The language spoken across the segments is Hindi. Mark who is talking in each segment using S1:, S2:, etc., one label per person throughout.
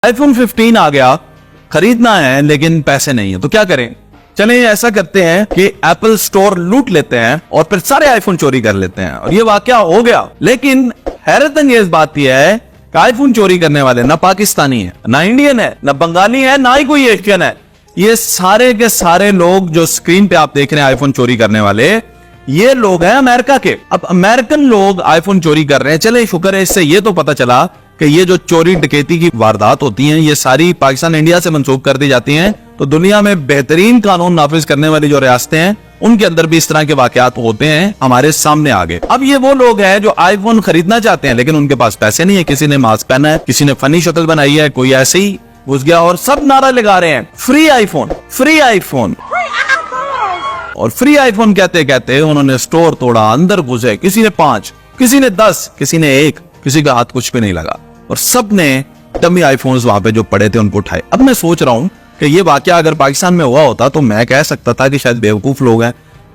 S1: आईफोन 15 आ गया, खरीदना है लेकिन पैसे नहीं है, तो क्या करें? चलें ऐसा करते हैं कि एप्पल स्टोर लूट लेते हैं और फिर सारे आईफोन चोरी कर लेते हैं। और ये वाकया हो गया। लेकिन हैरतअंगेज बात यह है कि आईफोन चोरी करने वाले ना पाकिस्तानी है, ना इंडियन है, ना बंगाली है, ना ही कोई एशियन है। ये सारे के सारे लोग जो स्क्रीन पे आप देख रहे हैं आईफोन चोरी करने वाले, ये लोग हैं अमेरिका के। अब अमेरिकन लोग आईफोन चोरी कर रहे हैं। चले शुक्र है, इससे ये तो पता चला कि ये जो चोरी डकैती की वारदात होती हैं ये सारी पाकिस्तान इंडिया से मंसूब कर दी जाती हैं। तो दुनिया में बेहतरीन कानून नाफिज करने वाली जो रियासतें हैं उनके अंदर भी इस तरह के वाकयात होते हैं हमारे सामने आगे। अब ये वो लोग हैं जो आईफोन खरीदना चाहते हैं लेकिन उनके पास पैसे नहीं है। किसी ने मास्क पहना है, किसी ने फनी शक्ल बनाई है, कोई ऐसे ही घुस गया और सब नारा लगा रहे हैं फ्री आईफोन, फ्री आईफोन। और फ्री आईफोन कहते कहते उन्होंने स्टोर तोड़ा, अंदर घुसे, किसी ने 5, किसी ने 10, किसी ने 1, किसी का हाथ कुछ भी नहीं लगा और सब ने डमी आईफोन्स वहां पे जो पड़े थे उनको उठाए। अब मैं सोच रहा हूं कि ये वाकया अगर पाकिस्तान में हुआ होता तो मैं कह सकता था कि शायद बेवकूफ लोग हैं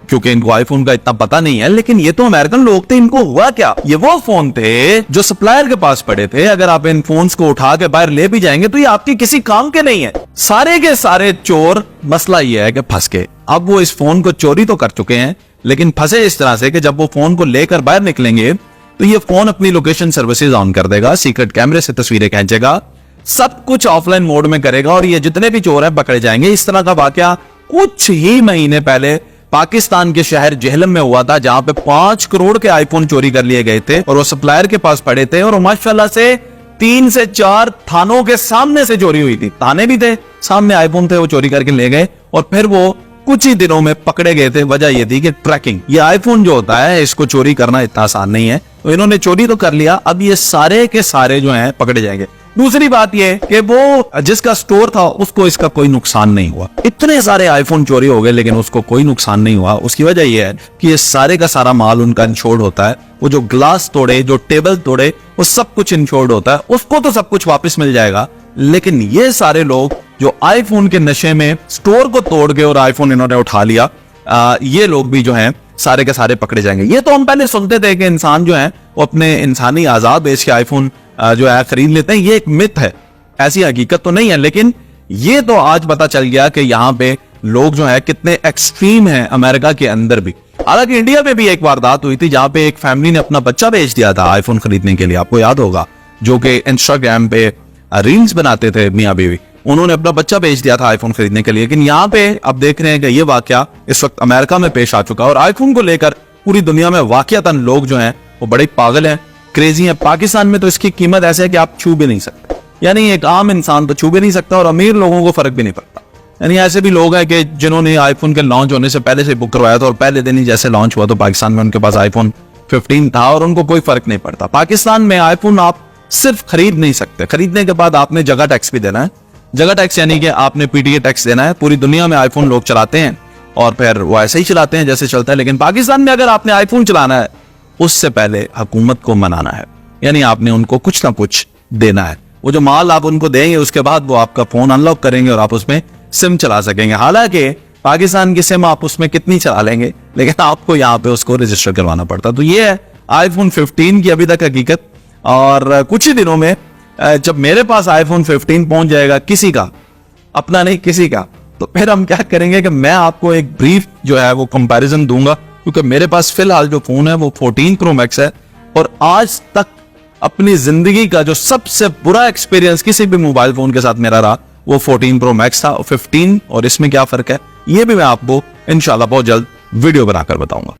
S1: क्योंकि इनको आईफोन का इतना पता नहीं है। लेकिन ये तो अमेरिकन लोग थे, इनको हुआ क्या? ये वो फोन थे जो सप्लायर के पास पड़े थे। अगर आप इन फोन्स को उठा के बाहर ले भी जाएंगे तो ये आपके किसी काम के नहीं है। सारे के सारे चोर, मसला ये है कि फंस गए। अब वो इस फोन को चोरी तो कर चुके हैं लेकिन फंसे इस तरह से कि जब वो फोन को लेकर बाहर निकलेंगे तो ये फोन अपनी लोकेशन सर्विसेज ऑन कर देगा, सीक्रेट कैमरे से तस्वीरें खींचेगा, सब कुछ ऑफलाइन मोड में करेगा और ये जितने भी चोर हैं पकड़े जाएंगे। इस तरह का वाकया कुछ ही महीने पहले पाकिस्तान के शहर जेहलम में हुआ था जहां पे 5 करोड़ के आईफोन चोरी कर लिए गए थे और वो सप्लायर के पास पड़े थे और माशाल्लाह से 3 से 4 थानों के सामने से चोरी हुई थी। थाने भी थे, सामने आईफोन थे, वो चोरी करके ले गए और फिर वो कुछ ही दिनों में पकड़े गए थे। वजह ये थी कि ट्रैकिंग, ये आईफोन जो होता है इसको चोरी करना इतना आसान नहीं है। तो इन्होंने चोरी तो कर लिया, अब ये सारे के सारे जो हैं पकड़े जाएंगे। दूसरी बात ये कि वो जिसका स्टोर था उसको इसका कोई नुकसान नहीं हुआ। इतने सारे आईफोन चोरी हो गए लेकिन उसको कोई नुकसान नहीं हुआ। उसकी वजह यह है कि ये सारे का सारा माल उनका इंश्योर्ड होता है। वो जो ग्लास तोड़े, जो टेबल तोड़े, वो सब कुछ इंश्योर्ड होता है। उसको तो सब कुछ वापस मिल जाएगा लेकिन ये सारे लोग जो आईफोन के नशे में स्टोर को तोड़ गए और आईफोन इन्होंने उठा लिया, ये लोग भी जो हैं सारे के सारे पकड़े जाएंगे। ये तो हम पहले सुनते थे कि इंसान जो है वो अपने इंसानी आजाद बेच के आईफोन जो है खरीद लेते हैं। ये एक मिथ है, ऐसी हकीकत तो नहीं है। लेकिन ये तो आज पता चल गया कि यहाँ पे लोग जो है कितने एक्सट्रीम हैं अमेरिका के अंदर भी। हालांकि इंडिया में भी एक वारदात हुई थी जहां पे एक फैमिली ने अपना बच्चा बेच दिया था आईफोन खरीदने के लिए, आपको याद होगा, जो कि इंस्टाग्राम पे रील्स बनाते थे मियां बीवी, उन्होंने अपना बच्चा बेच दिया था आईफोन खरीदने के लिए। लेकिन यहाँ पे अब देख रहे हैं कि ये वाकया इस वक्त अमेरिका में पेश आ चुका है और आईफोन को लेकर पूरी दुनिया में वाकयातन लोग जो हैं वो बड़े पागल हैं, क्रेजी हैं। पाकिस्तान में तो इसकी कीमत ऐसे है कि आप छू भी नहीं सकते, यानी एक आम इंसान तो छू भी नहीं सकता और अमीर लोगों को फर्क भी नहीं पड़ता। यानी ऐसे भी लोग हैं कि जिन्होंने आईफोन के लॉन्च होने से पहले से बुक करवाया था और पहले दिन ही जैसे लॉन्च हुआ तो पाकिस्तान में उनके पास आईफोन 15 था और उनको कोई फर्क नहीं पड़ता। पाकिस्तान में आईफोन आप सिर्फ खरीद नहीं सकते, खरीदने के बाद आपने जगह टैक्स भी देना है। जगह टैक्स यानी कि आपने पीटीए टैक्स देना है। पूरी दुनिया में आईफोन लोग चलाते हैं और फिर वो ऐसे ही चलाते हैं जैसे चलता है। लेकिन पाकिस्तान में अगर आपने आईफोन चलाना है उससे पहले हुकूमत को मनाना है, यानी आपने उनको कुछ ना कुछ देना है। वो जो माल आप उनको देंगे उसके बाद वो आपका फोन अनलॉक करेंगे और आप उसमें सिम चला सकेंगे। हालांकि पाकिस्तान की सिम आप उसमें कितनी चला लेंगे लेकिन आपको यहाँ पे उसको रजिस्टर करवाना पड़ता। तो ये है आईफोन 15 की अभी तक हकीकत। और कुछ ही दिनों में जब मेरे पास आईफोन 15 पहुंच जाएगा, किसी का अपना नहीं किसी का, तो फिर हम क्या करेंगे कि मैं आपको एक ब्रीफ जो है वो कंपैरिजन दूंगा क्योंकि मेरे पास फिलहाल जो फोन है वो 14 प्रो मैक्स है और आज तक अपनी जिंदगी का जो सबसे बुरा एक्सपीरियंस किसी भी मोबाइल फोन के साथ मेरा रहा वो 14 प्रो मैक्स था। 15 और इसमें क्या फर्क है ये भी मैं आपको इंशाल्लाह बहुत जल्द वीडियो बनाकर बताऊंगा।